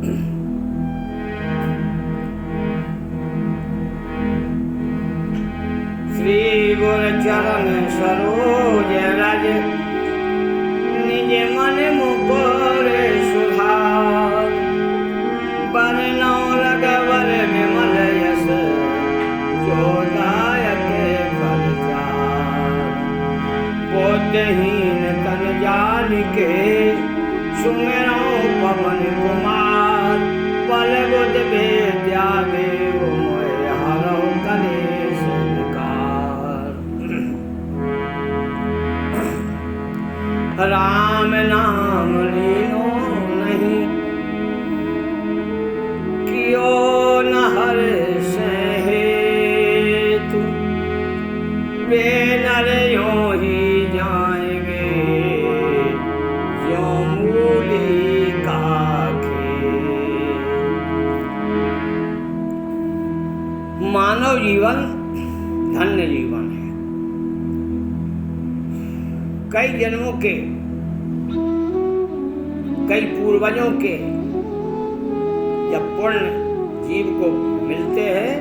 श्री गुर चरण सरोज रज निज मन मुकुर सुधार बरनौ रघुवर विमल यस जो दायक फल चार बुद्धिहीन तन जानिके सुमिरौ पवन कुमार बल बुद्धि विद्या देव मोहि हरौ कलेश विकार। राम नाम लीनो नहीं कियो न हर्ष हेतु वे नर यों ही जाएंगे जो मूली का खेत। मानव जीवन धन्य जीवन है। कई जन्मों के, कई पूर्वजों के जब पुण्य जीव को मिलते हैं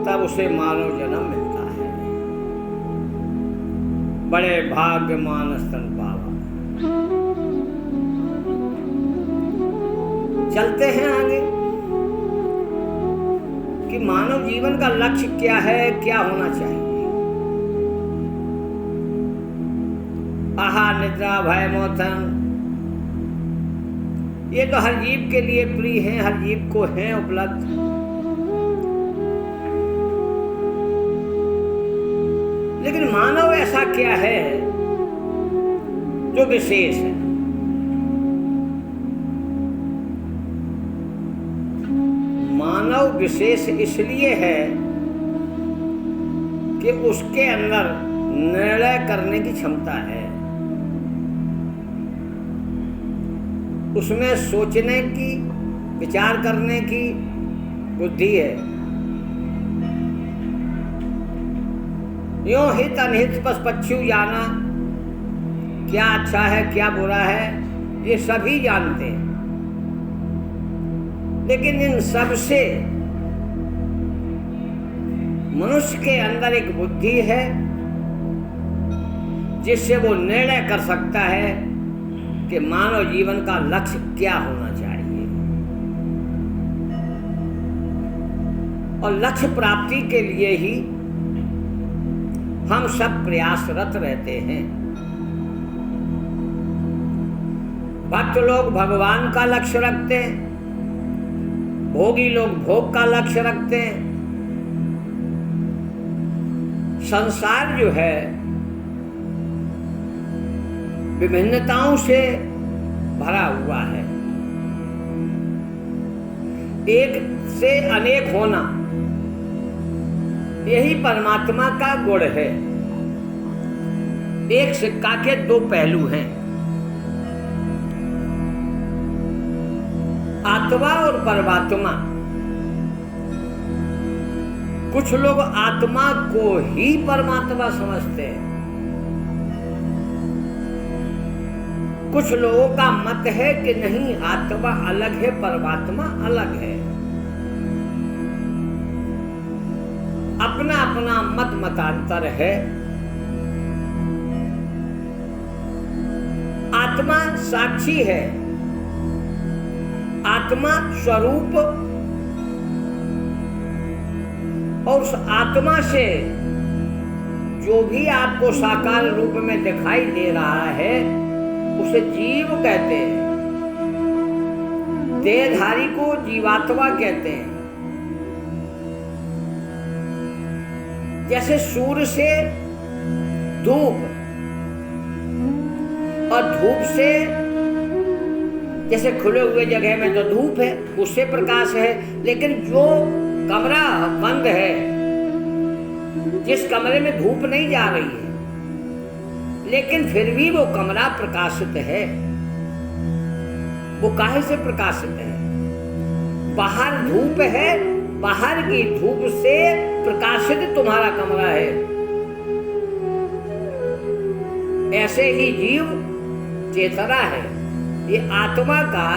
तब उसे मानव जन्म मिलता है। बड़े भाग्यमान स्तन पावा। चलते हैं आगे कि मानव जीवन का लक्ष्य क्या है, क्या होना चाहिए। आहार निद्रा भय मोचन ये तो हर जीव के लिए प्रिय हैं, हर जीव को हैं उपलब्ध। लेकिन मानव ऐसा क्या है जो विशेष है। मानव विशेष इसलिए है कि उसके अंदर निर्णय करने की क्षमता है, उसमें सोचने की, विचार करने की बुद्धि है। यों हित अनहित पशु पक्षी जाना, क्या अच्छा है क्या बुरा है ये सभी जानते हैं। लेकिन इन सब से मनुष्य के अंदर एक बुद्धि है जिससे वो निर्णय कर सकता है कि मानव जीवन का लक्ष्य क्या होना चाहिए। और लक्ष्य प्राप्ति के लिए ही हम सब प्रयासरत रहते हैं। भक्त लोग भगवान का लक्ष्य रखते हैं, भोगी लोग भोग का लक्ष्य रखते हैं। संसार जो है विभिन्नताओं से भरा हुआ है। एक से अनेक होना यही परमात्मा का गुण है। एक सिक्का के दो पहलू हैं, आत्मा और परमात्मा। कुछ लोग आत्मा को ही परमात्मा समझते हैं। कुछ लोगों का मत है कि नहीं, आत्मा अलग है, परमात्मा अलग है। अपना अपना मत मतांतर है। आत्मा साक्षी है, आत्मा स्वरूप, और उस आत्मा से जो भी आपको साकार रूप में दिखाई दे रहा है उसे जीव कहते हैं। देहधारी को जीवात्मा कहते हैं। जैसे सूर्य से धूप और धूप से, जैसे खुले हुए जगह में तो धूप है, उससे प्रकाश है। लेकिन जो कमरा बंद है, जिस कमरे में धूप नहीं जा रही है, लेकिन फिर भी वो कमरा प्रकाशित है। वो काहे से प्रकाशित है? बाहर धूप है, बाहर की धूप से प्रकाशित तुम्हारा कमरा है। ऐसे ही जीव चेतना है, ये आत्मा का,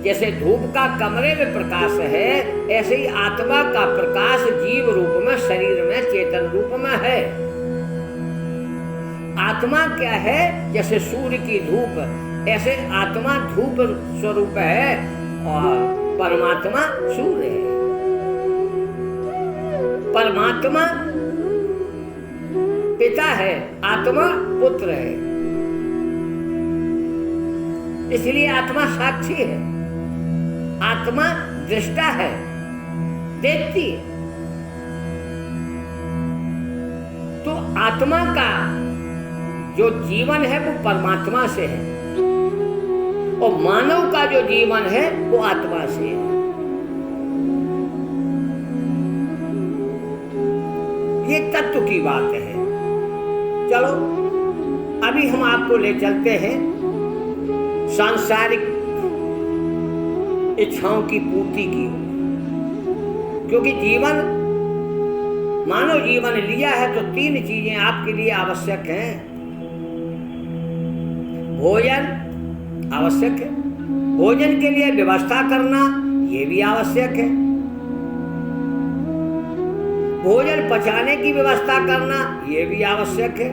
जैसे धूप का कमरे में प्रकाश है, ऐसे ही आत्मा का प्रकाश जीव रूप में, शरीर में, चेतन रूप में है। आत्मा क्या है? जैसे सूर्य की धूप, ऐसे आत्मा धूप स्वरूप है और परमात्मा सूर्य है। परमात्मा पिता है, आत्मा पुत्र है। इसलिए आत्मा साक्षी है, आत्मा दृष्टा है, देखती है। तो आत्मा का जो जीवन है वो परमात्मा से है और मानव का जो जीवन है वो आत्मा से है। ये तत्व की बात है। चलो अभी हम आपको ले चलते हैं सांसारिक इच्छाओं की पूर्ति की, क्योंकि जीवन, मानव जीवन लिया है तो 3 चीजें आपके लिए आवश्यक हैं। भोजन आवश्यक है, भोजन के लिए व्यवस्था करना ये भी आवश्यक है। भोजन पचाने की व्यवस्था करना ये भी आवश्यक है।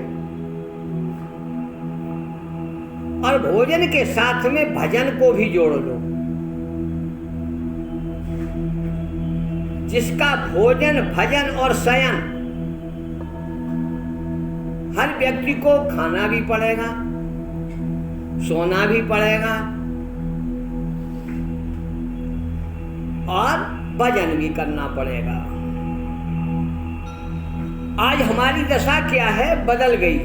और भोजन के साथ में भजन को भी जोड़ लो। जिसका भोजन, भजन और शयन, हर व्यक्ति को खाना भी पड़ेगा, सोना भी पड़ेगा और भजन भी करना पड़ेगा। आज हमारी दशा क्या है? बदल गई।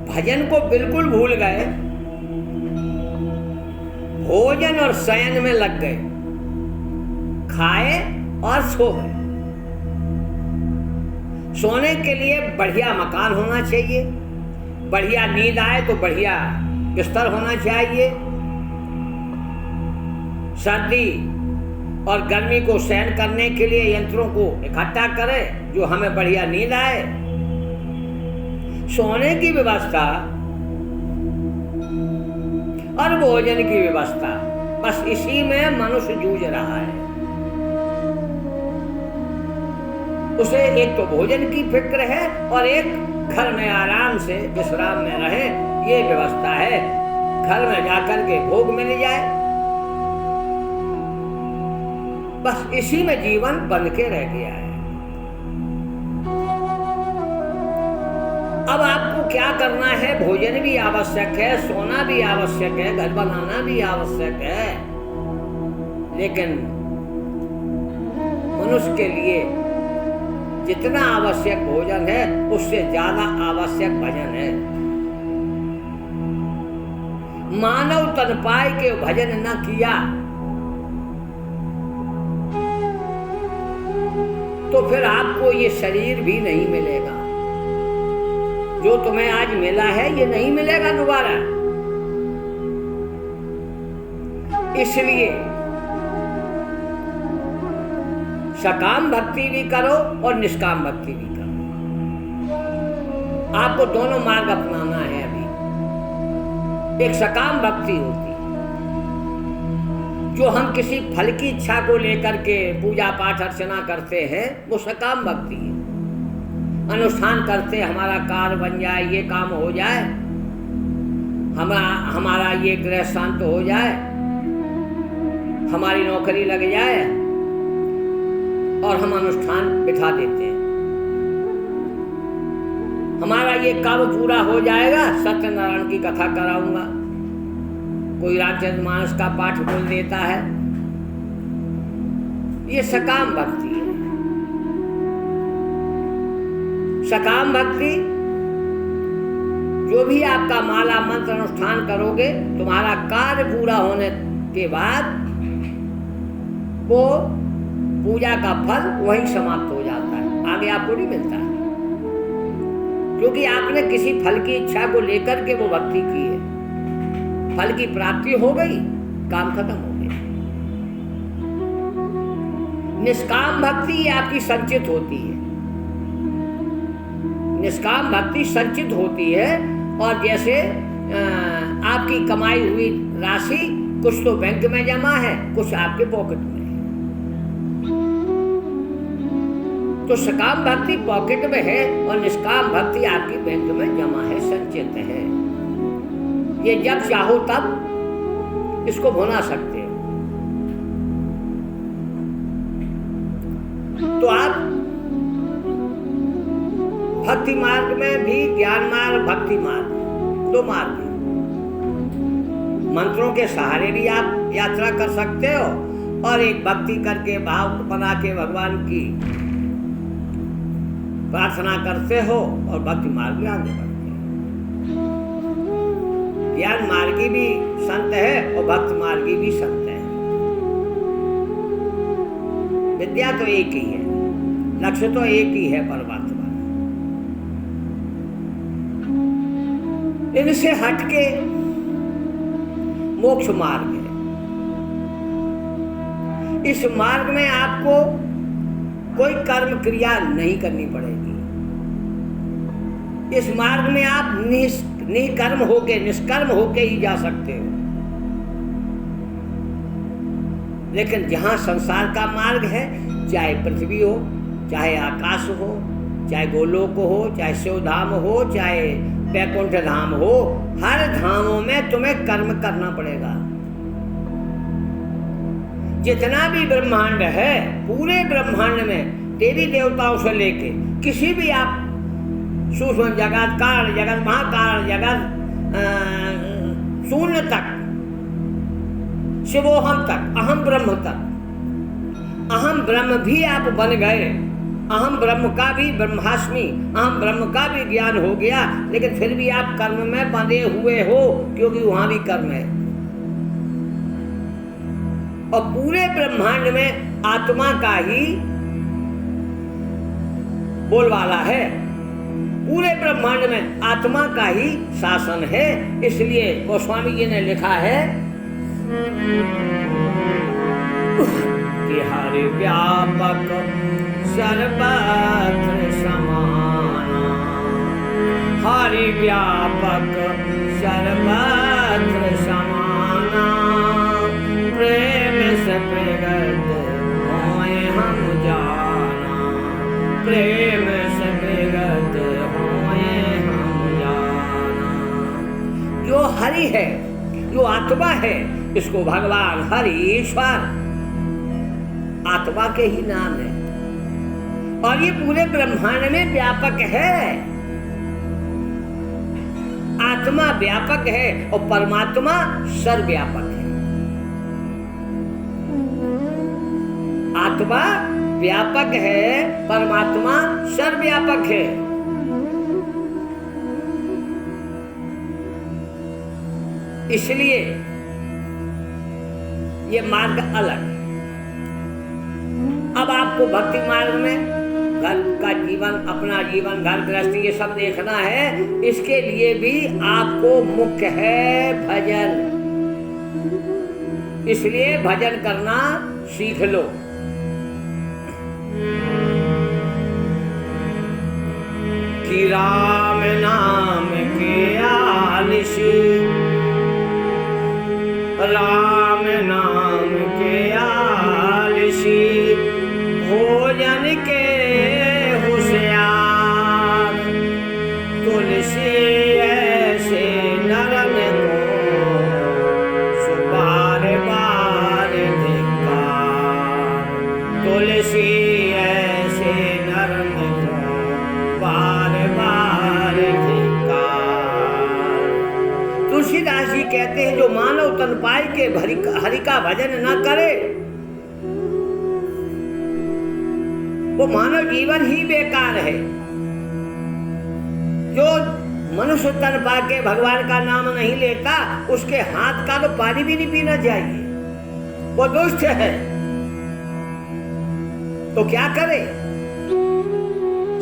भजन को बिल्कुल भूल गए, भोजन और शयन में लग गए, खाए और सो गए। सोने के लिए बढ़िया मकान होना चाहिए, बढ़िया नींद आए तो बढ़िया बिस्तर होना चाहिए, सर्दी और गर्मी को सहन करने के लिए यंत्रों को इकट्ठा करें जो हमें बढ़िया नींद आए। सोने की व्यवस्था और भोजन की व्यवस्था, बस इसी में मनुष्य जूझ रहा है। उसे एक तो भोजन की फिक्र है और एक घर में आराम से विश्राम में रहे, ये व्यवस्था है। घर में जाकर के भोग मिल जाए, बस इसी में जीवन बन के रह गया है। अब आपको क्या करना है? भोजन भी आवश्यक है, सोना भी आवश्यक है, घर बनाना भी आवश्यक है, लेकिन मनुष्य के लिए जितना आवश्यक भोजन है उससे ज्यादा आवश्यक भजन है। मानव तन पाए के भजन न किया तो फिर आपको ये शरीर भी नहीं मिलेगा। जो तुम्हें आज मिला है ये नहीं मिलेगा दोबारा। इसलिए सकाम भक्ति भी करो और निष्काम भक्ति भी करो। आपको दोनों मार्ग अपनाना है। अभी एक सकाम भक्ति होती है जो हम किसी फल की इच्छा को लेकर के पूजा पाठ अर्चना करते हैं, वो सकाम भक्ति है। अनुष्ठान करते हमारा कार्य बन जाए, ये काम हो जाए, हमारा ये ग्रह शांत हो जाए, हमारी नौकरी लग जाए और हम अनुष्ठान बिठा देते हैं। हमारा ये काम पूरा हो जाएगा, सत्यनारायण की कथा कराऊंगा, कोई रामचरितमानस का पाठ बोल देता है। ये सकाम भक्ति है। सकाम भक्ति, जो भी आपका माला मंत्र अनुष्ठान करोगे, तुम्हारा कार्य पूरा होने के बाद वो पूजा का फल वहीं समाप्त हो जाता है, आगे आपको नहीं मिलता है, क्योंकि आपने किसी फल की इच्छा को लेकर के वो भक्ति की है। फल की प्राप्ति हो गई, काम खत्म हो गया। निष्काम भक्ति आपकी संचित होती है। निष्काम भक्ति संचित होती है और जैसे आपकी कमाई हुई राशि कुछ तो बैंक में जमा है, कुछ आपके पॉकेट में है। तो सकाम भक्ति पॉकेट में है और निष्काम भक्ति आपकी बैंक में जमा है, संचित है। ये जब चाहो तब इसको भुना सकते हो। तो आप भक्ति मार्ग में भी, ज्ञान मार्ग, भक्ति मार्ग, दो मार्ग हैं। मंत्रों के सहारे भी आप यात्रा कर सकते हो और एक भक्ति करके भाव बना के भगवान की प्रार्थना करते हो और भक्ति मार्ग में आगे बढ़ते हो। ज्ञान मार्गी भी संत है और भक्त मार्गी भी संत है। विद्या तो एक ही है, लक्ष्य तो एक ही है, परमात्मा। इनसे हटके मोक्ष मार्ग है। इस मार्ग में आपको कोई कर्म क्रिया नहीं करनी पड़ेगी। इस मार्ग में आप निष्कर्म होके, निष्कर्म होके ही जा सकते हो। लेकिन जहां संसार का मार्ग है, चाहे पृथ्वी हो, चाहे आकाश हो, चाहे गोलोक हो, चाहे शिवधाम हो, चाहे वैकुंठ धाम हो, हर धामों में तुम्हें कर्म करना पड़ेगा। जितना भी ब्रह्मांड है, पूरे ब्रह्मांड में देवी देवताओं से लेके किसी भी आप सूक्ष्म जगत, कारण जगत, महाकारण जगत, शून्य तक, शिवोहम तक, अहम ब्रह्म तक, अहम ब्रह्म भी आप बन गए। अहम ब्रह्म का भी, ब्रह्मास्मि, अहम ब्रह्म का भी ज्ञान हो गया, लेकिन फिर भी आप कर्म में बंधे हुए हो, क्योंकि वहां भी कर्म है। और पूरे ब्रह्मांड में आत्मा का ही बोलबाला है, पूरे ब्रह्मांड में आत्मा का ही शासन है। इसलिए गोस्वामी जी ने लिखा है कि हरि व्यापक सर्वत्र समाना, हरि व्यापक सर्वत्र समाना, प्रेम से प्रगट होए हम जाना, प्रेम से प्रगट होए हम जाना। जो हरि है, जो आत्मा है, इसको भगवान हरि ईश्वर आत्मा के ही नाम है। और ये पूरे ब्रह्मांड में व्यापक है। आत्मा व्यापक है और परमात्मा सर्वव्यापक है। आत्मा व्यापक है, परमात्मा सर्वव्यापक है। इसलिए ये मार्ग अलग है। अब आपको भक्ति मार्ग में घर का जीवन, अपना जीवन, घर गृहस्थी, ये सब देखना है। इसके लिए भी आपको मुख्य है भजन। इसलिए भजन करना सीख लो। कि राम नाम के आलिसी, राम नाम के आलिसी, भोजन के होशियार, तुलसी ऐसे नरन को सुबार बार धिक्कार, तुलसी ऐसे नरन को बार बार धिक्कार। तुलसीदास जी कहते हैं, जो मानव तन पाए के हरि का भजन न करे, वो मानव जीवन ही बेकार है। जो मनुष्य तन पाके भगवान का नाम नहीं लेता, उसके हाथ का तो पानी भी नहीं पीना चाहिए, वो दुष्ट है। तो क्या करे?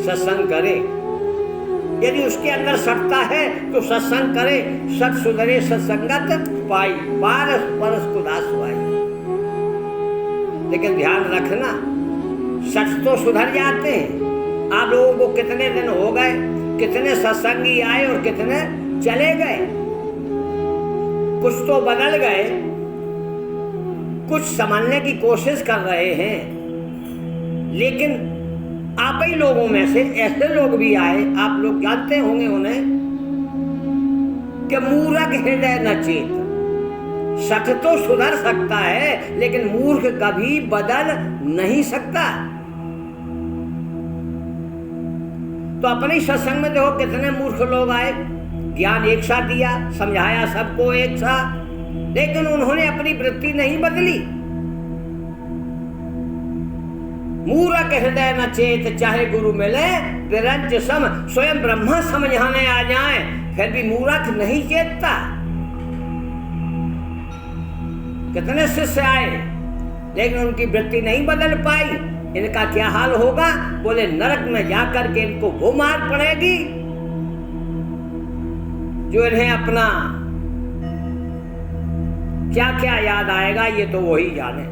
सत्संग करे। यदि उसके अंदर सत्ता है तो सत्संग करे। सत सुधरे सत्संगत पाई, पारस परस को दास पाई। लेकिन ध्यान रखना, सच तो सुधर जाते हैं। आप लोगों को कितने दिन हो गए, कितने सत्संगी आए और कितने चले गए। कुछ तो बदल गए, कुछ समझने की कोशिश कर रहे हैं, लेकिन आप ही लोगों में से ऐसे लोग भी आए, आप लोग जानते होंगे उन्हें, कि मूर्ख हृदय न चेत। सठ तो सुधर सकता है, लेकिन मूर्ख कभी बदल नहीं सकता। तो अपने सत्संग में देखो कितने मूर्ख लोग आए, ज्ञान एक सा दिया, समझाया सबको एक सा, लेकिन उन्होंने अपनी वृत्ति नहीं बदली। मूर्ख हृदय न चेत, चाहे गुरु मिले विरज सम, स्वयं ब्रह्मा समझाने आ जाए फिर भी मूर्ख नहीं चेतता। कितने शिष्य आए, लेकिन उनकी वृत्ति नहीं बदल पाई। इनका क्या हाल होगा? बोले नरक में जाकर के इनको वो मार पड़ेगी जो इन्हें अपना क्या क्या याद आएगा, ये तो वही जाने।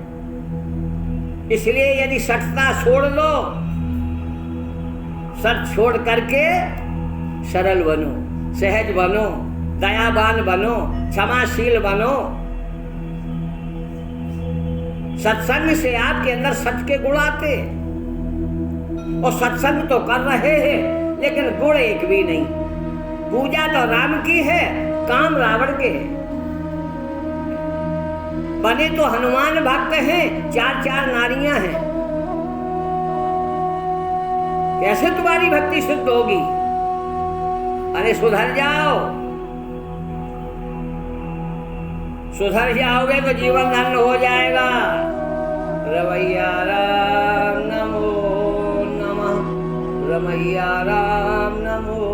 इसलिए यदि सठता छोड़ लो, सठ छोड़ करके सरल बनो, सहज बनो, दयावान बनो, क्षमाशील बनो। सत्संग से आपके अंदर सच के गुण आते, और सत्संग तो कर रहे हैं लेकिन गुण एक भी नहीं। पूजा तो राम की है, काम रावण के है। बने तो हनुमान भक्त हैं, चार चार नारियां हैं। कैसे तुम्हारी भक्ति सिद्ध होगी? अरे सुधर जाओ, सुधर जाओगे तो जीवन धन्य हो जाएगा। रमैया राम नमो नमः, रमैया राम नमो